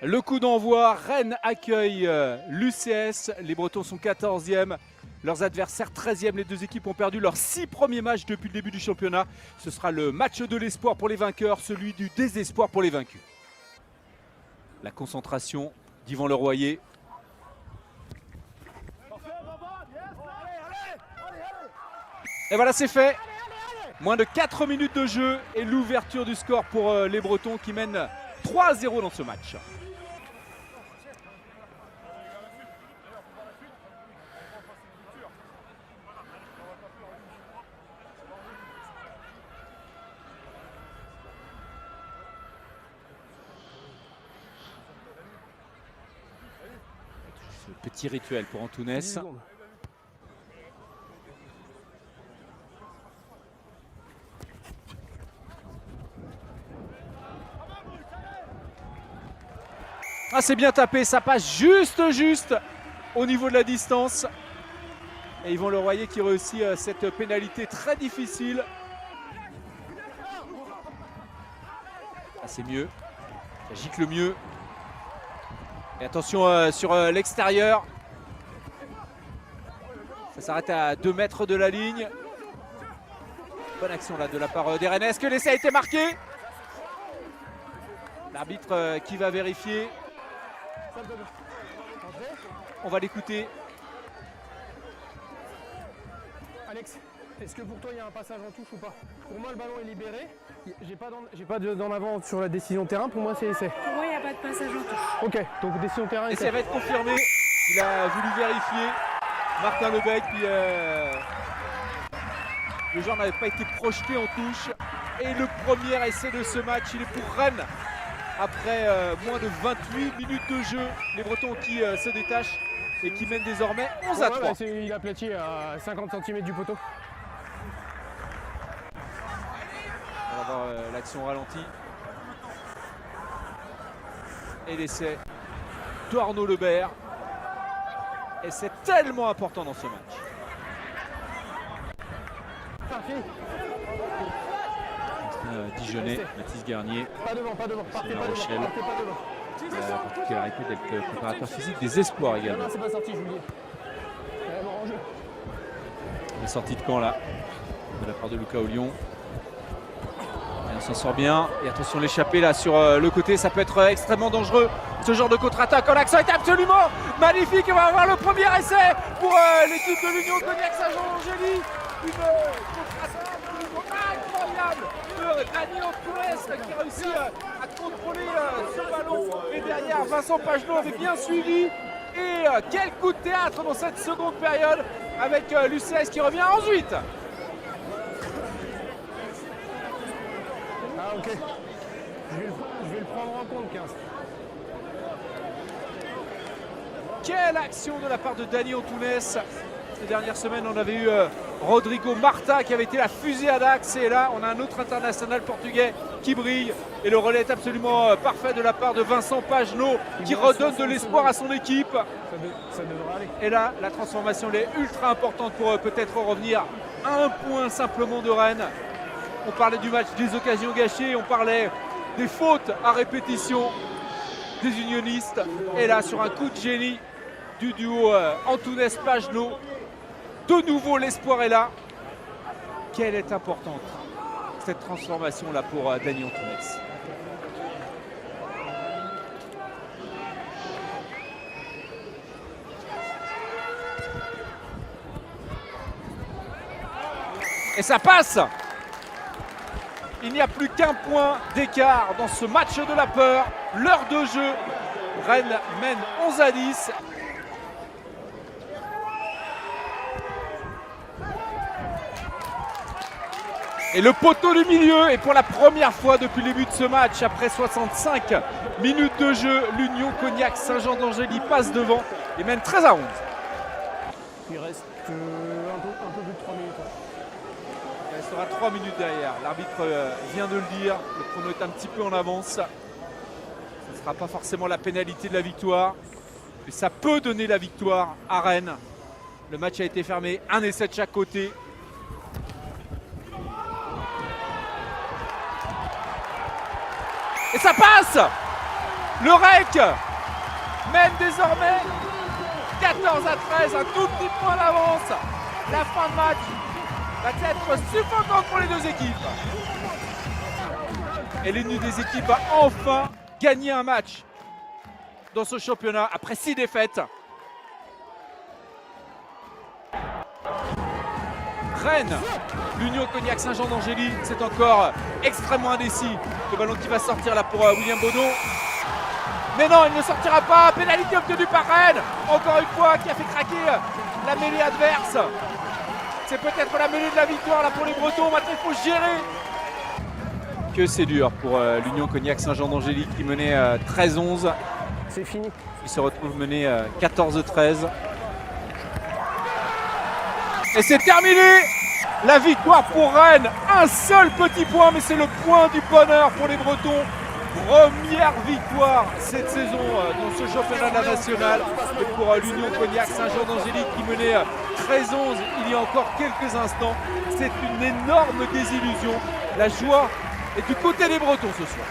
Le coup d'envoi, Rennes accueille l'UCS. Les Bretons sont 14e. Leurs adversaires 13e. Les deux équipes ont perdu leurs 6 premiers matchs depuis le début du championnat. Ce sera le match de l'espoir pour les vainqueurs, celui du désespoir pour les vaincus. La concentration d'Yvan Leroyer. Et voilà, c'est fait. Moins de 4 minutes de jeu et l'ouverture du score pour les Bretons qui mènent 3-0 dans ce match. Ce petit rituel pour Antunes. Ah, c'est bien tapé, ça passe juste au niveau de la distance. Et Yvan Leroyer qui réussit cette pénalité très difficile. Ah, c'est mieux, ça gicle mieux. Et attention sur l'extérieur. Ça s'arrête à 2 mètres de la ligne. Bonne action là de la part des Rennais. Est-ce que l'essai a été marqué? L'arbitre qui va vérifier. On va l'écouter. Alex, est-ce que pour toi il y a un passage en touche ou pas? Pour moi le ballon est libéré. J'ai pas d'en avant sur la décision terrain. Pour moi c'est essai. Pour moi il n'y a pas de passage en touche. Ok, donc décision terrain. Essai va être confirmé. Il a voulu vérifier. Martin Lebec, puis le joueur n'avait pas été projeté en touche. Et le premier essai de ce match, il est pour Rennes. Après moins de 28 minutes de jeu, les Bretons qui se détachent et qui mènent désormais 11-3. Bah, il a aplati à 50 cm du poteau. On va voir l'action ralentie. Et l'essai d'Arnaud Lebert. Et c'est tellement important dans ce match. Dijonais, Mathis Garnier, Pas devant, partez La pas Rochelle. devant, partez pas devant. Particularité d'être préparateur physique des espoirs également. Non, c'est pas sorti, je vous le dis. Vraiment en jeu. La sortie de camp là, de la part de Lucas Ollion. Et on s'en sort bien. Et attention l'échappée là sur le côté, ça peut être extrêmement dangereux. Ce genre de contre-attaque, l'action est absolument magnifique. On va avoir le premier essai pour l'équipe de l'Union Cognac Saint-Jean-d'Angély. Une contre-attaque incroyable de Dani Antunes qui réussit à contrôler ce ballon. Et derrière, Vincent Pagenot avait bien suivi. Et quel coup de théâtre dans cette seconde période avec l'UCS qui revient ensuite. Ah ok. Je vais le prendre en compte 15. Quelle action de la part de Dani Antunes. Ces dernières semaines, on avait eu Rodrigo Marta qui avait été la fusée à Dax. Et là, on a un autre international portugais qui brille. Et le relais est absolument parfait de la part de Vincent Pagenot qui redonne de l'espoir à son équipe. Ça devrait aller. Et là, la transformation elle est ultra importante pour peut-être revenir à un point simplement de Rennes. On parlait du match des occasions gâchées, on parlait des fautes à répétition des unionistes. Et là, sur un coup de génie du duo Antunes-Pagenot, de nouveau l'espoir est là. Quelle est importante cette transformation là pour Dani Antunes. Et ça passe. Il n'y a plus qu'un point d'écart dans ce match de la peur. L'heure de jeu, Rennes mène 11-10. Et le poteau du milieu, et pour la première fois depuis le début de ce match, après 65 minutes de jeu, l'Union Cognac Saint-Jean-d'Angély passe devant et mène 13-11. Il reste un peu plus de 3 minutes. Il restera 3 minutes derrière. L'arbitre vient de le dire, le chrono est un petit peu en avance. Ce ne sera pas forcément la pénalité de la victoire, mais ça peut donner la victoire à Rennes. Le match a été fermé, un essai de chaque côté. Et ça passe. Le REC mène désormais 14 à 13, un tout petit point d'avance. La fin de match va être suffocante pour les deux équipes. Et l'une des équipes va enfin gagner un match dans ce championnat après 6 défaites. Rennes, l'Union Cognac Saint-Jean d'Angély, c'est encore extrêmement indécis. Le ballon qui va sortir là pour William Baudon. Mais non, il ne sortira pas. Pénalité obtenue par Rennes. Encore une fois, qui a fait craquer la mêlée adverse. C'est peut-être la mêlée de la victoire là pour les Bretons. Maintenant, il faut gérer. Que c'est dur pour l'Union Cognac Saint-Jean d'Angély qui menait 13-11. C'est fini. Il se retrouve mené 14-13. Et c'est terminé. La victoire pour Rennes. Un seul petit point, mais c'est le point du bonheur pour les Bretons. Première victoire cette saison dans ce championnat de la nationale. Et pour l'Union Cognac Saint-Jean d'Angély qui menait 13-11 il y a encore quelques instants. C'est une énorme désillusion. La joie est du côté des Bretons ce soir.